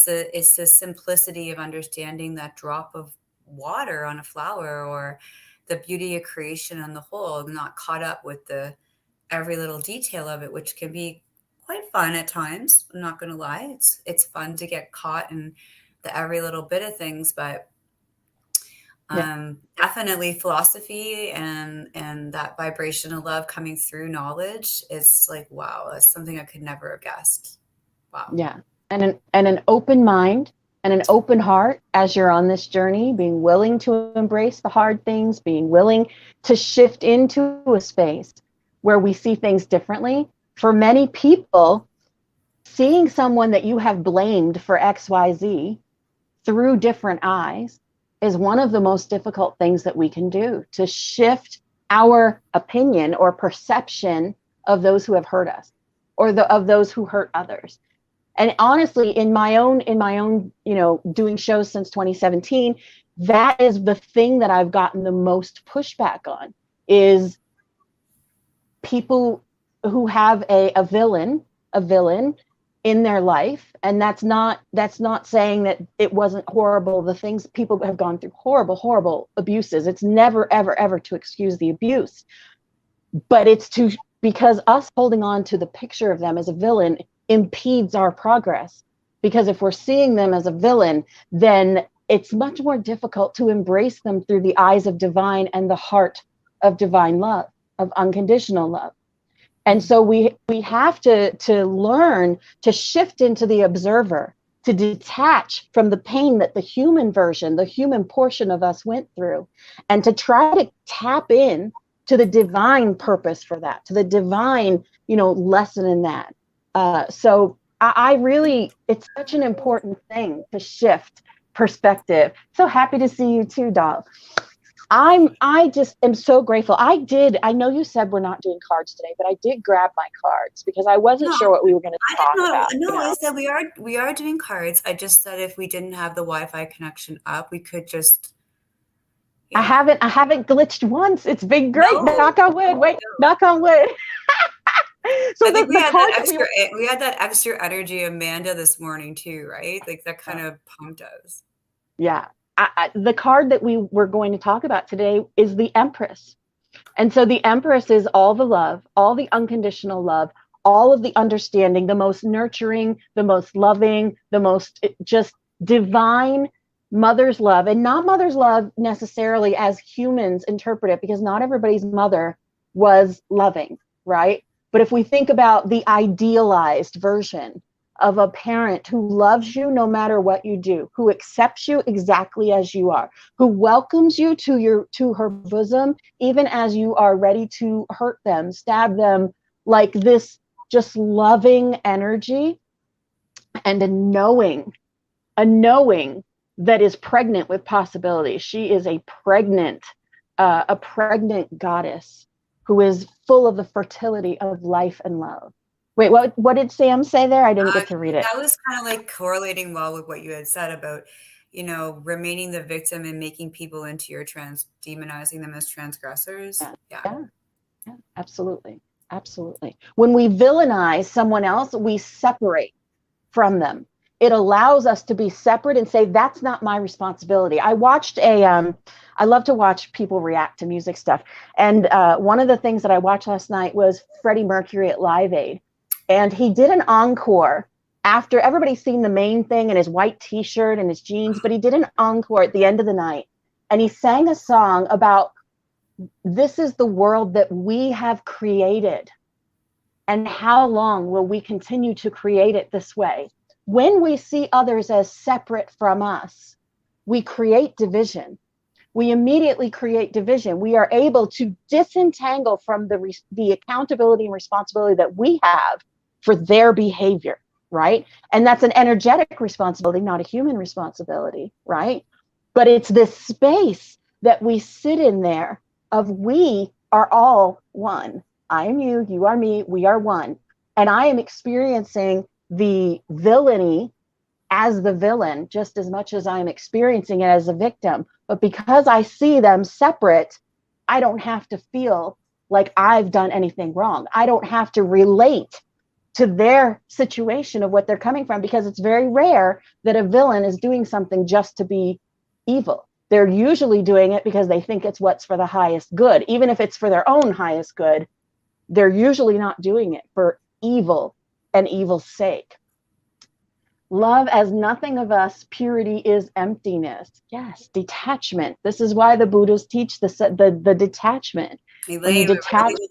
the simplicity of understanding that drop of water on a flower, or the beauty of creation on the whole, not caught up with the every little detail of it, which can be quite fun at times. I'm not going to lie. It's fun to get caught in the every little bit of things, but definitely philosophy and that vibration of love coming through knowledge is like, wow, that's something I could never have guessed. Wow. Yeah. And an open mind and an open heart as you're on this journey, being willing to embrace the hard things, being willing to shift into a space where we see things differently. For many people, seeing someone that you have blamed for XYZ through different eyes is one of the most difficult things that we can do, to shift our opinion or perception of those who have hurt us, or of those who hurt others. And honestly, in my own, doing shows since 2017, that is the thing that I've gotten the most pushback on, is people who have a villain in their life. And that's not saying that it wasn't horrible. The things people have gone through, horrible abuses. It's never, ever, ever to excuse the abuse, but it's because us holding on to the picture of them as a villain impedes our progress. Because if we're seeing them as a villain, then it's much more difficult to embrace them through the eyes of divine and the heart of divine love, of unconditional love. And so we have to learn to shift into the observer, to detach from the pain that the human version, the human portion of us went through, and to try to tap in to the divine purpose for that, to the divine, lesson in that. So I really, it's such an important thing to shift perspective. So happy to see you too, doll. I just am so grateful. I know you said we're not doing cards today, but I did grab my cards because I wasn't sure what we were going to talk about. No, I said we are doing cards. I just said if we didn't have the Wi-Fi connection up, we could just, I haven't glitched once. It's been great. No, Knock on wood. Wait, no. knock on wood. So I think we the had card that that we extra. We had that extra energy, Amanda, this morning too, right? Like that kind of pumped us. yeah. The card that we were going to talk about today is the Empress. And so the Empress is all the love, all the unconditional love, all of the understanding, the most nurturing, the most loving, the most just divine mother's love. And not mother's love necessarily as humans interpret it, because not everybody's mother was loving, right? But if we think about the idealized version of a parent who loves you no matter what you do, who accepts you exactly as you are, who welcomes you to her bosom, even as you are ready to hurt them, stab them, like this just loving energy, and a knowing that is pregnant with possibility. She is a pregnant goddess who is full of the fertility of life and love. Wait, what did Sam say there? I didn't get to read it. That was kind of like correlating well with what you had said about, remaining the victim and making people into your demonizing them as transgressors. Yeah, absolutely. Absolutely. When we villainize someone else, we separate from them. It allows us to be separate and say, that's not my responsibility. I love to watch people react to music stuff. And one of the things that I watched last night was Freddie Mercury at Live Aid. And he did an encore after everybody's seen the main thing in his white t-shirt and his jeans, but he did an encore at the end of the night. And he sang a song about, this is the world that we have created. And how long will we continue to create it this way? When we see others as separate from us, we create division. We immediately create division. We are able to disentangle from the accountability and responsibility that we have for their behavior, right? And that's an energetic responsibility, not a human responsibility, right? But it's this space that we sit in there of, we are all one. I am you, you are me, we are one. And I am experiencing the villainy as the villain just as much as I'm experiencing it as a victim. But because I see them separate, I don't have to feel like I've done anything wrong. I don't have to relate to their situation of what they're coming from, because it's very rare that a villain is doing something just to be evil. They're usually doing it because they think it's what's for the highest good. Even if it's for their own highest good, they're usually not doing it for evil and evil's sake. Love as nothing of us, purity is emptiness. Yes, detachment. This is why the Buddhas teach the detachment. Elaine, I really would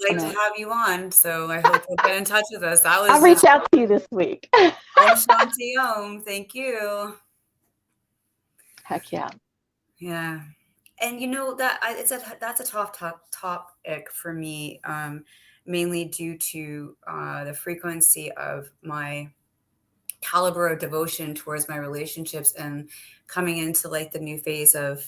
like to have you on, so I hope you'll get in touch with us. I'll reach out to you this week. Om Shanti Om. Thank you. Heck yeah. Yeah. And that's a tough topic for me, mainly due to the frequency of my caliber of devotion towards my relationships and coming into like the new phase of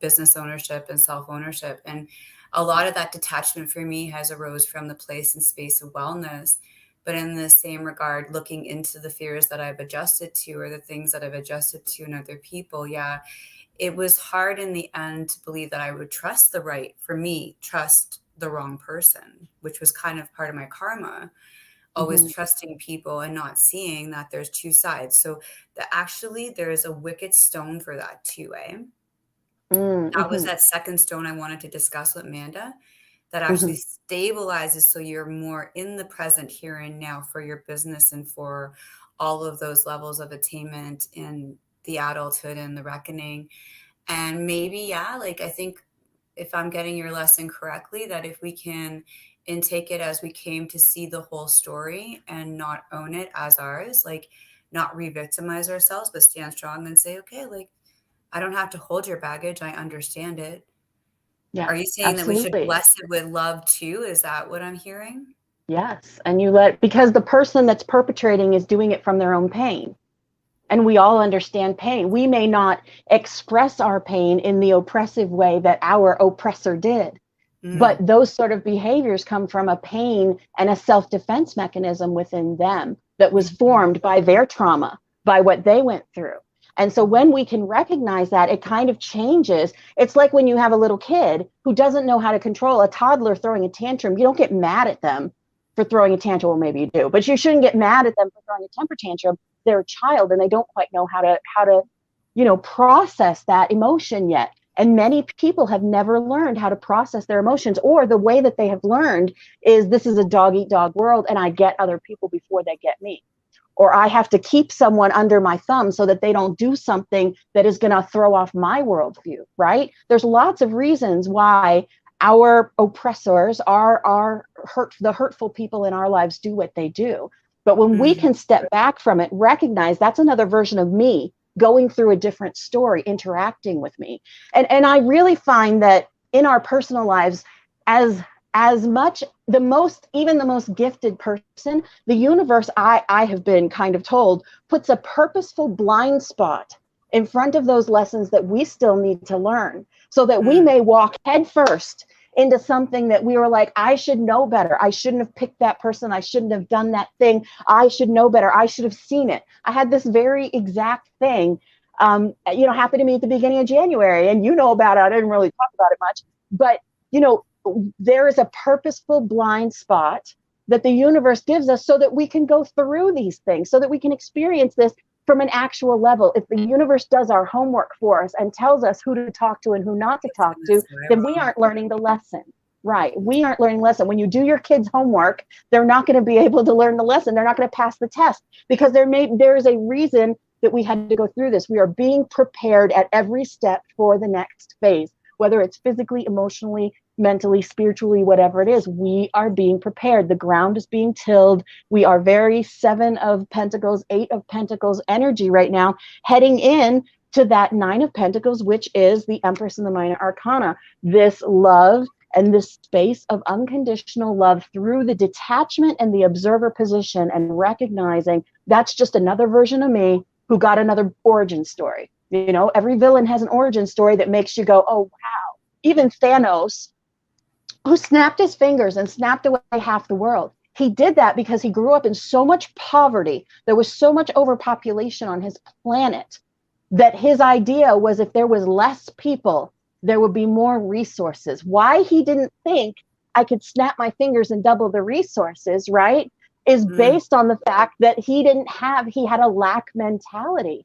business ownership and self-ownership. And a lot of that detachment for me has arose from the place and space of wellness. But in the same regard, looking into the fears that I've adjusted to, or the things that I've adjusted to in other people, it was hard in the end to believe that I would trust the wrong person, which was kind of part of my karma. Always trusting people and not seeing that there's two sides. So there is a wicked stone for that too, eh? That was that second stone I wanted to discuss with Amanda, that actually stabilizes, so you're more in the present here and now for your business and for all of those levels of attainment in the adulthood and the reckoning. And maybe, I think if I'm getting your lesson correctly, that if we can intake it as we came to see the whole story and not own it as ours, like not re-victimize ourselves, but stand strong and say, okay, like I don't have to hold your baggage. I understand it. Yeah, are you saying that we should bless it with love too? Is that what I'm hearing? Yes. And because the person that's perpetrating is doing it from their own pain. And we all understand pain. We may not express our pain in the oppressive way that our oppressor did. But those sort of behaviors come from a pain and a self-defense mechanism within them that was formed by their trauma, by what they went through. And so when we can recognize that, it kind of changes. It's like when you have a little kid who doesn't know how to control a toddler throwing a tantrum. You don't get mad at them for throwing a tantrum, or maybe you do, but you shouldn't get mad at them for throwing a temper tantrum. They're a child and they don't quite know how to, process that emotion yet. And many people have never learned how to process their emotions, or the way that they have learned is this is a dog eat dog world and I get other people before they get me. Or I have to keep someone under my thumb so that they don't do something that is going to throw off my worldview, right? There's lots of reasons why our oppressors, the hurtful people in our lives do what they do. But when we can step back from it, recognize that's another version of me going through a different story, interacting with me. And I really find that in our personal lives, as much even the most gifted person, the universe, I have been kind of told, puts a purposeful blind spot in front of those lessons that we still need to learn, so that we may walk headfirst into something that we were like, I should know better. I shouldn't have picked that person. I shouldn't have done that thing. I should know better. I should have seen it. I had this very exact thing, happen to me at the beginning of January, and you know about it. I didn't really talk about it much, but there is a purposeful blind spot that the universe gives us so that we can go through these things, so that we can experience this from an actual level. If the universe does our homework for us and tells us who to talk to and who not to talk to, then we aren't learning the lesson. Right. We aren't learning the lesson. When you do your kids' homework, they're not going to be able to learn the lesson. They're not going to pass the test, because there is a reason that we had to go through this. We are being prepared at every step for the next phase, whether it's physically, emotionally, mentally, spiritually, whatever it is. We are being prepared. The ground is being tilled. We are very 7 of Pentacles, 8 of Pentacles energy right now, heading in to that 9 of Pentacles, which is the Empress in the Minor Arcana. This love and this space of unconditional love through the detachment and the observer position, and recognizing that's just another version of me who got another origin story. Every villain has an origin story that makes you go, oh, wow. Even Thanos, who snapped his fingers and snapped away half the world, he did that because he grew up in so much poverty. There was so much overpopulation on his planet that his idea was, if there was less people, there would be more resources. Why he didn't think I could snap my fingers and double the resources, right, is based on the fact that he had a lack mentality,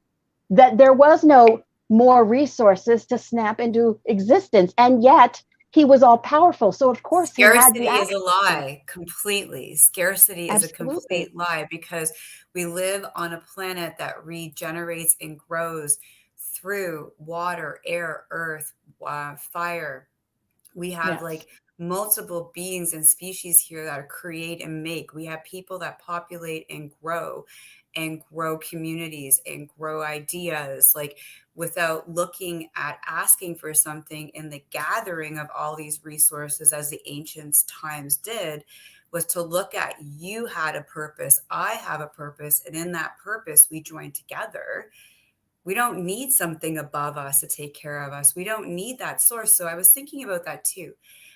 that there was no more resources to snap into existence. And yet he was all powerful. So of course scarcity is a lie completely. Scarcity is Absolutely. a complete lie, because we live on a planet that regenerates and grows through water, air, earth, fire. We have like multiple beings and species here that create and make. We have people that populate and grow communities and grow ideas, like without looking at asking for something. In the gathering of all these resources, as the ancients times did, was to look at, you had a purpose, I have a purpose, and in that purpose we join together. We don't need something above us to take care of us. We don't need that source. So I was thinking about that too,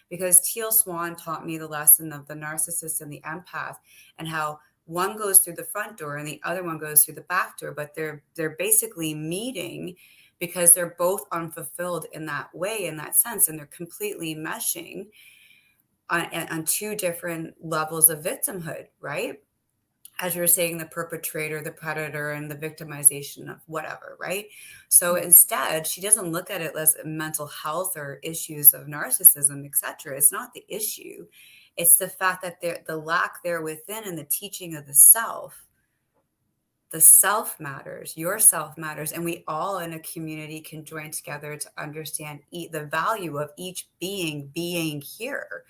because Teal Swan taught me the lesson of the narcissist and the empath, and how one goes through the front door and the other one goes through the back door, but they're basically meeting because they're both unfulfilled in that way, in that sense, and they're completely meshing on 2 different levels of victimhood, right? As you were saying, the perpetrator, the predator, and the victimization of whatever, right? So instead, she doesn't look at it as mental health or issues of narcissism, etc. It's not the issue. It's the fact that the lack there within, and the teaching of the self matters, your self matters. And we all in a community can join together to understand the value of each being here,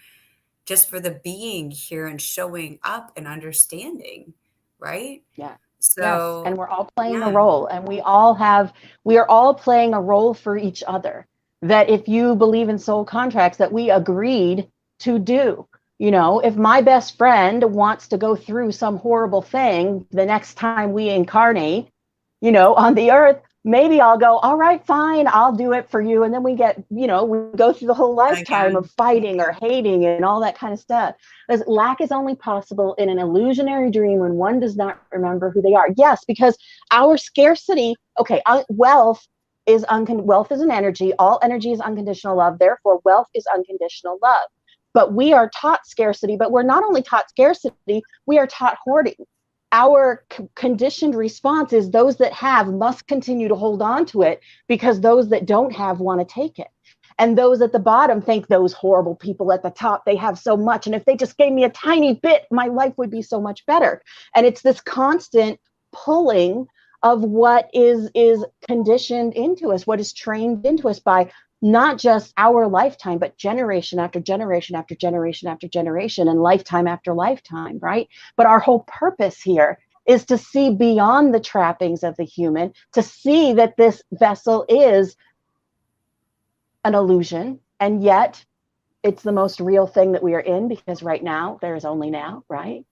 just for the being here and showing up and understanding, right? Yeah. So, yes. And we're all playing a role, and we are all playing a role for each other. That if you believe in soul contracts, that we agreed to do. If my best friend wants to go through some horrible thing the next time we incarnate, on the earth, maybe I'll go, all right, fine, I'll do it for you. And then we get, we go through the whole lifetime of fighting or hating and all that kind of stuff. Because lack is only possible in an illusionary dream when one does not remember who they are. Yes, because our scarcity, okay, wealth is an energy. All energy is unconditional love. Therefore, wealth is unconditional love. But we are taught scarcity, but we're not only taught scarcity, we are taught hoarding. Our conditioned response is those that have must continue to hold on to it because those that don't have want to take it. And those at the bottom think those horrible people at the top, they have so much. And if they just gave me a tiny bit, my life would be so much better. And it's this constant pulling of what is conditioned into us, what is trained into us by not just our lifetime, but generation after generation after generation after generation and lifetime after lifetime, right? But our whole purpose here is to see beyond the trappings of the human, to see that this vessel is an illusion, and yet it's the most real thing that we are in, because right now there is only now, right?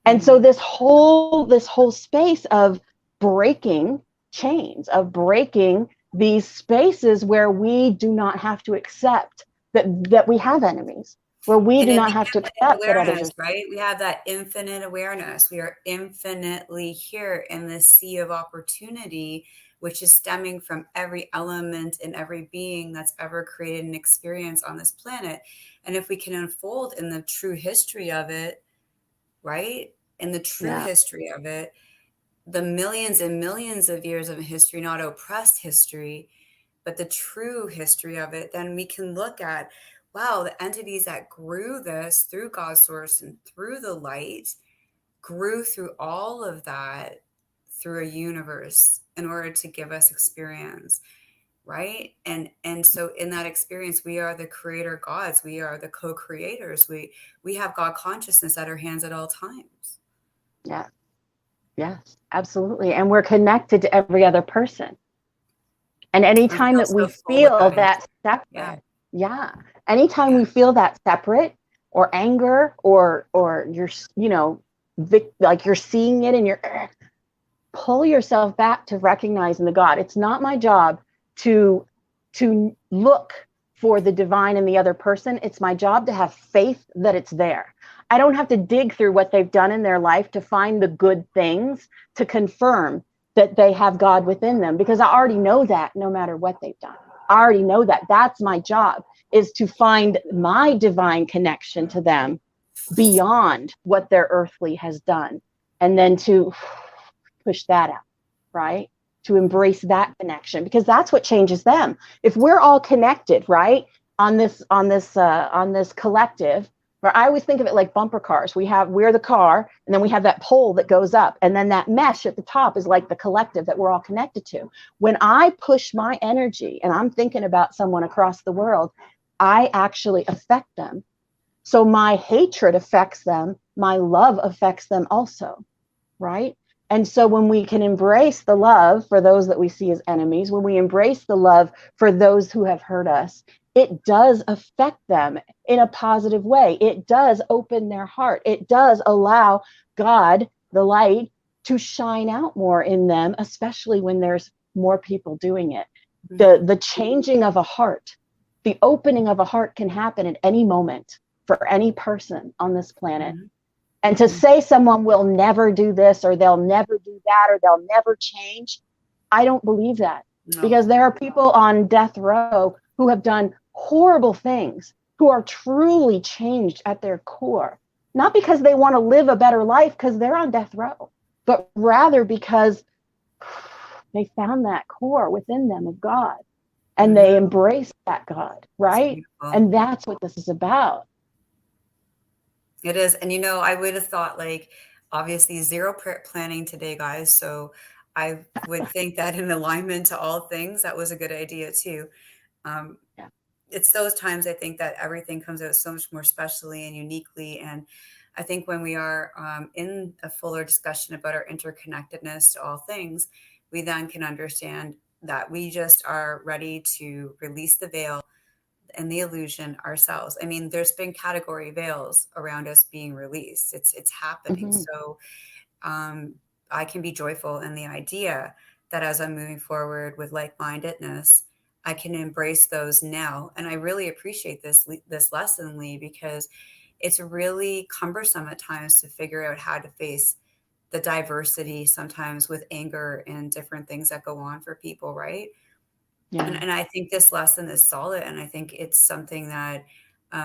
And so this whole space of breaking chains, of breaking these spaces where we do not have to accept that we have enemies, where we do not have to accept that others, right? We have that infinite awareness. We are infinitely here in this sea of opportunity, which is stemming from every element and every being that's ever created an experience on this planet. And if we can unfold in the true history of it, right? In the true history of it, the millions and millions of years of history, not oppressed history, but the true history of it, then we can look at, wow, the entities that grew this through God's source and through the light grew through all of that through a universe in order to give us experience, right? And so in that experience, we are the creator gods. We are the co-creators. We have God consciousness at our hands at all times. Yeah. Yes, absolutely. And we're connected to every other person. And anytime that we feel that separate, anytime we feel that separate or anger or you're, like you're seeing it and you're, pull yourself back to recognizing the God. It's not my job to look for the divine in the other person. It's my job to have faith that it's there. I don't have to dig through what they've done in their life to find the good things to confirm that they have God within them, because I already know that no matter what they've done. I already know that. That's my job, is to find my divine connection to them beyond what their earthly has done, and then to push that out, right? To embrace that connection, because that's what changes them. If we're all connected, right, on this collective, where I always think of it like bumper cars. We're the car, and then we have that pole that goes up, and then that mesh at the top is like the collective that we're all connected to. When I push my energy and I'm thinking about someone across the world, I actually affect them. So my hatred affects them, my love affects them also, right? And so when we can embrace the love for those that we see as enemies, when we embrace the love for those who have hurt us, it does affect them in a positive way. It does open their heart. It does allow God, the light, to shine out more in them, especially when there's more people doing it. The changing of a heart, the opening of a heart can happen at any moment for any person on this planet. And to say someone will never do this, or they'll never do that, or they'll never change, I don't believe that. No. Because there are people on death row who have done horrible things, who are truly changed at their core, not because they want to live a better life because they're on death row, but rather because they found that core within them of God, and they embrace that God, right? And that's what this is about. It is. And, I would have thought, like, obviously zero planning today, guys. So I would think that in alignment to all things, that was a good idea too. It's those times I think that everything comes out so much more specially and uniquely. And I think when we are in a fuller discussion about our interconnectedness to all things, we then can understand that we just are ready to release the veil and the illusion ourselves. I mean, there's been category veils around us being released. It's happening. So I can be joyful in the idea that as I'm moving forward with like-mindedness, I can embrace those now. And I really appreciate this lesson, Lee, because it's really cumbersome at times to figure out how to face the diversity sometimes with anger and different things that go on for people, right? Yeah. And I think this lesson is solid, and I think it's something that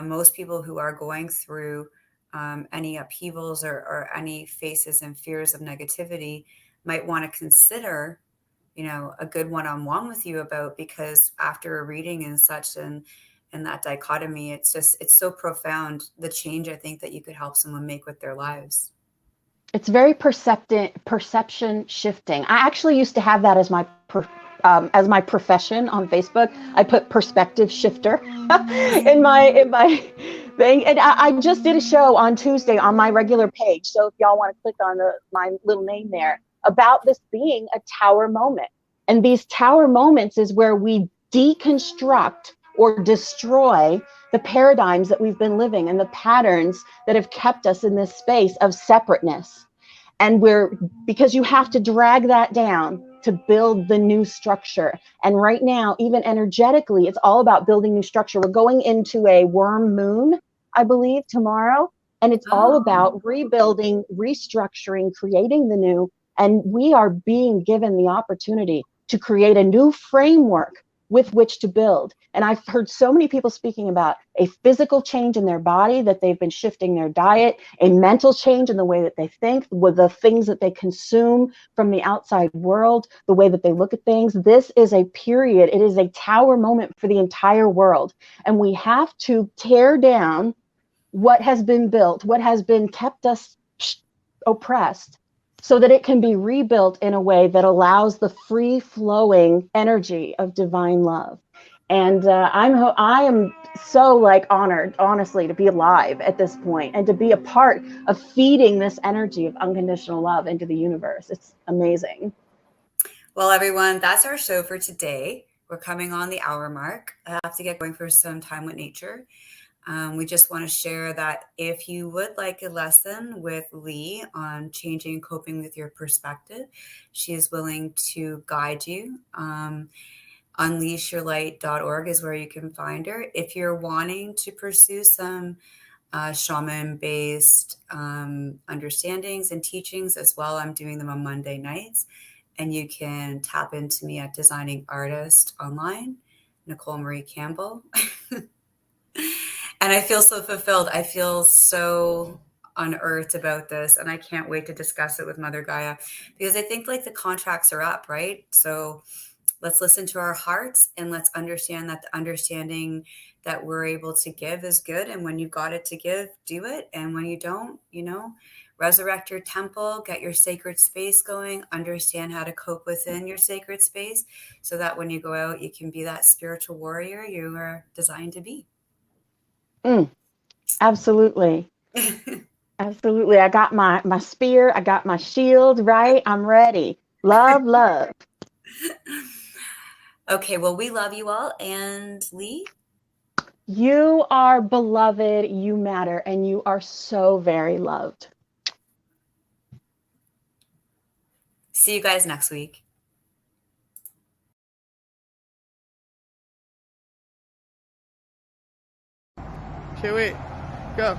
most people who are going through any upheavals or any faces and fears of negativity might want to consider, a good one-on-one with you about, because after a reading and such and that dichotomy, it's so profound, the change I think that you could help someone make with their lives. It's very perception shifting. I actually used to have that as my profession on Facebook. I put perspective shifter in my thing, and I just did a show on Tuesday on my regular page. So if y'all want to click on my little name there, about this being a tower moment, and these tower moments is where we deconstruct or destroy the paradigms that we've been living and the patterns that have kept us in this space of separateness. And because you have to drag that down to build the new structure. And right now, even energetically, it's all about building new structure. We're going into a worm moon, I believe, tomorrow. And it's all about rebuilding, restructuring, creating the new. And we are being given the opportunity to create a new framework with which to build. And I've heard so many people speaking about a physical change in their body, that they've been shifting their diet, a mental change in the way that they think, with the things that they consume from the outside world, the way that they look at things. This is a period, it is a tower moment for the entire world. And we have to tear down what has been built, what has been kept us oppressed, so that it can be rebuilt in a way that allows the free flowing energy of divine love. And I am so honored, honestly, to be alive at this point and to be a part of feeding this energy of unconditional love into the universe. It's amazing. Well, everyone, that's our show for today. We're coming on the hour mark. I have to get going for some time with nature. We just want to share that if you would like a lesson with Lee on changing and coping with your perspective, she is willing to guide you. Unleashyourlight.org is where you can find her. If you're wanting to pursue some shaman-based understandings and teachings as well, I'm doing them on Monday nights. And you can tap into me at Designing Artist online, Nicole Marie Campbell. And I feel so fulfilled. I feel so unearthed about this, and I can't wait to discuss it with Mother Gaia, because I think the contracts are up, right? So let's listen to our hearts, and let's understand that the understanding that we're able to give is good. And when you've got it to give, do it. And when you don't, resurrect your temple, get your sacred space going, understand how to cope within your sacred space, so that when you go out, you can be that spiritual warrior you are designed to be. Absolutely. Absolutely. I got my spear. I got my shield, right? I'm ready. Love, love. Okay, well, we love you all. And Lee? You are beloved, you matter, and you are so very loved. See you guys next week. Okay, wait. Go.